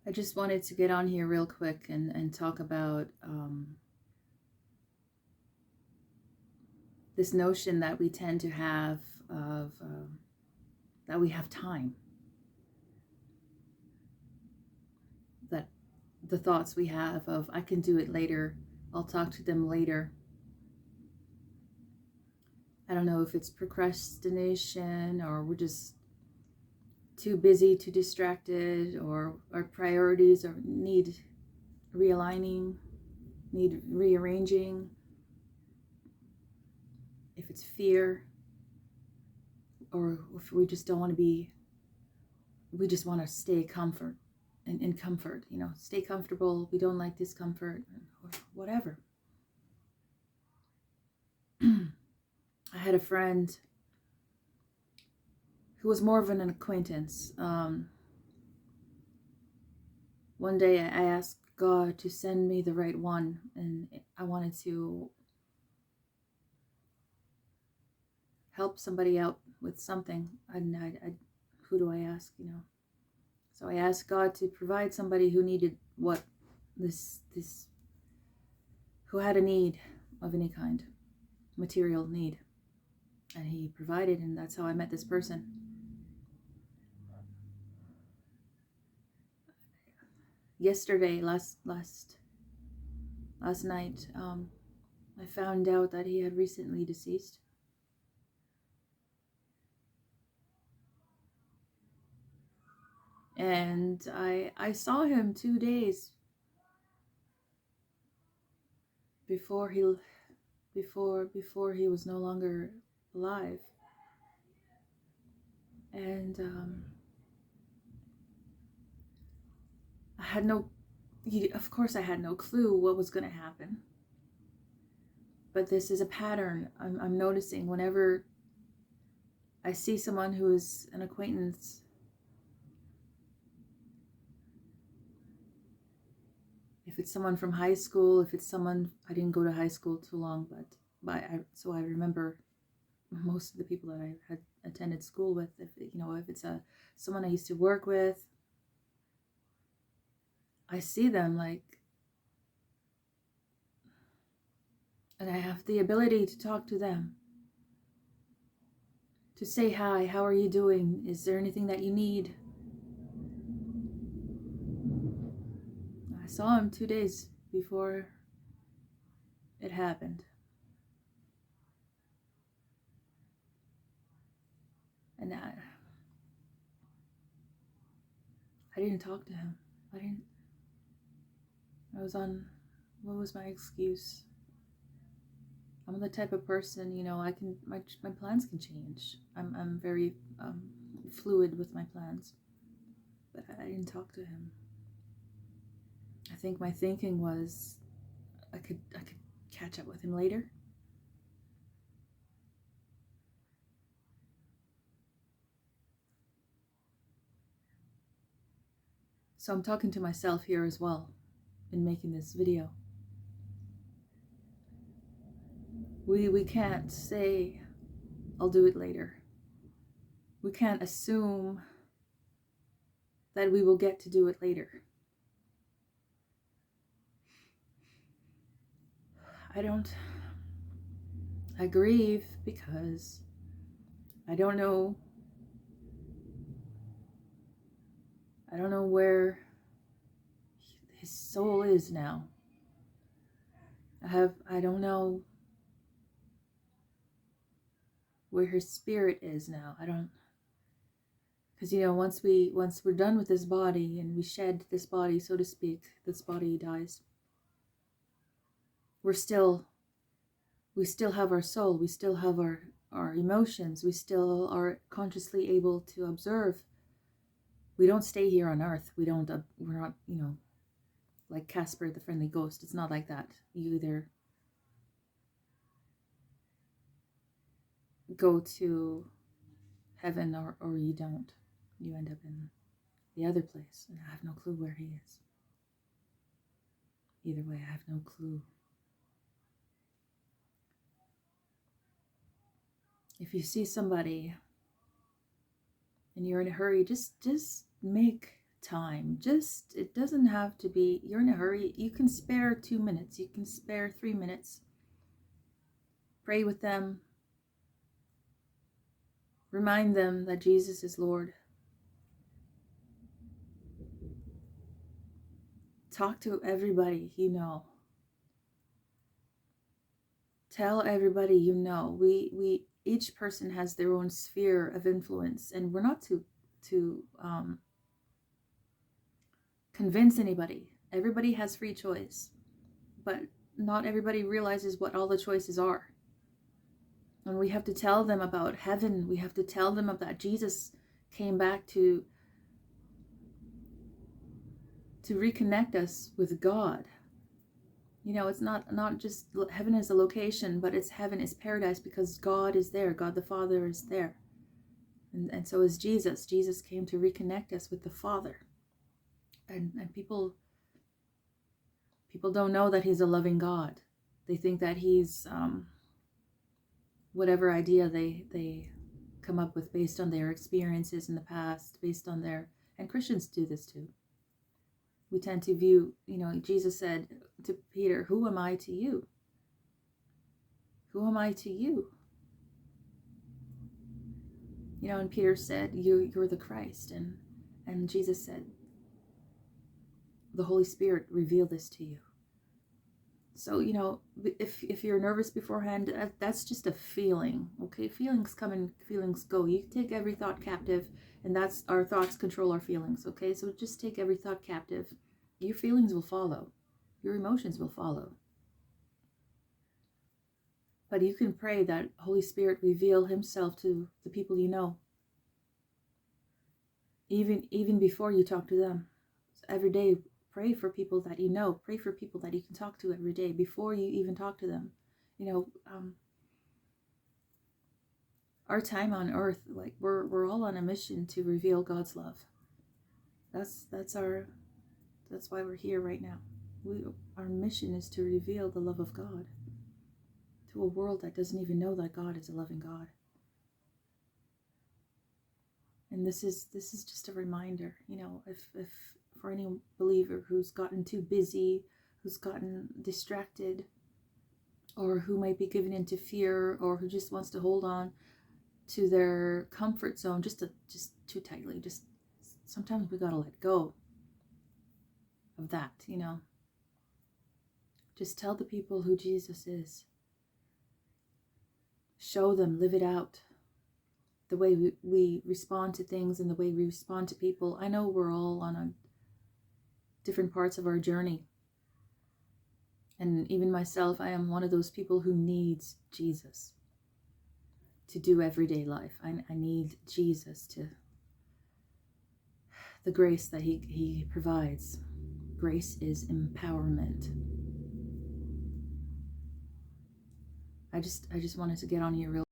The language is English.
I just wanted to get on here real quick and talk about this notion that we tend to have of that we have time, that the thoughts we have of I can do it later, I'll talk to them later. I don't know if it's procrastination or we're just too busy, too distracted, or our priorities or need realigning, need rearranging. If it's fear, or if we just don't want to be, we just want to stay in comfort, stay comfortable. We don't like discomfort or whatever. I had a friend who was more of an acquaintance. One day I asked God to send me the right one, and I wanted to help somebody out with something. And who do I ask, So I asked God to provide somebody who needed who had a need of any kind, material need. And he provided, and that's how I met this person. Yesterday, last night, I found out that he had recently deceased. And I saw him 2 days before he was no longer alive. And of course I had no clue what was going to happen. But this is a pattern I'm noticing whenever I see someone who is an acquaintance. If it's someone from high school, if it's someone, I didn't go to high school too long, so I remember most of the people that I had attended school with. If it's someone I used to work with, I see them and I have the ability to talk to them, to say hi, how are you doing? Is there anything that you need? I saw him 2 days before it happened. And I didn't talk to him. What was my excuse? I'm the type of person, my plans can change. I'm very fluid with my plans. But I didn't talk to him. I think my thinking was I could catch up with him later. So I'm talking to myself here as well in making this video. We can't say, I'll do it later. We can't assume that we will get to do it later. I grieve because I don't know where his soul is now. I don't know where his spirit is now. Because once we're done with this body and we shed this body, so to speak, this body dies. We still have our soul. We still have our emotions. We still are consciously able to observe. We don't stay here on earth. We're not, like Casper the Friendly Ghost. It's not like that. You either go to heaven or you don't. You end up in the other place. And I have no clue where he is. Either way, I have no clue. If you see somebody and you're in a hurry, just make time. Just, it doesn't have to be, you're in a hurry. You can spare 2 minutes. You can spare 3 minutes. Pray with them. Remind them that Jesus is Lord. Talk to everybody you know. Tell everybody you know. We each person has their own sphere of influence, and we're not to convince anybody. Everybody has free choice, but not everybody realizes what all the choices are. And we have to tell them about heaven. We have to tell them about Jesus came back to reconnect us with God. You know, it's not just heaven is a location, but it's heaven is paradise because God is there. God the Father is there. And so is Jesus. Jesus came to reconnect us with the Father. And people don't know that he's a loving God. They think that he's whatever idea they come up with based on their experiences in the past, based on their, and Christians do this too. We tend to view, you know, Jesus said to Peter, who am I to you? Who am I to you? You know, and Peter said, you're the Christ. And Jesus said, the Holy Spirit revealed this to you. So, you know, if you're nervous beforehand, that's just a feeling, okay? Feelings come and feelings go. You take every thought captive, and that's our thoughts control our feelings, okay? So just take every thought captive. Your feelings will follow. Your emotions will follow. But you can pray that Holy Spirit reveal himself to the people you know. Even before you talk to them. So every day, pray for people that you know. Pray for people that you can talk to every day before you even talk to them. You know, our time on earth, like we're all on a mission to reveal God's love. That's why we're here right now. Our mission is to reveal the love of God to a world that doesn't even know that God is a loving God. And this is just a reminder, you know, if for any believer who's gotten too busy, who's gotten distracted, or who might be given into fear, or who just wants to hold on to their comfort zone just too tightly. Just sometimes we gotta let go of that, you know. Just tell the people who Jesus is. Show them, live it out. The way we respond to things and the way we respond to people. I know we're all on different parts of our journey. And even myself, I am one of those people who needs Jesus to do everyday life. I need Jesus to, the grace that he provides. Grace is empowerment. I just wanted to get on here real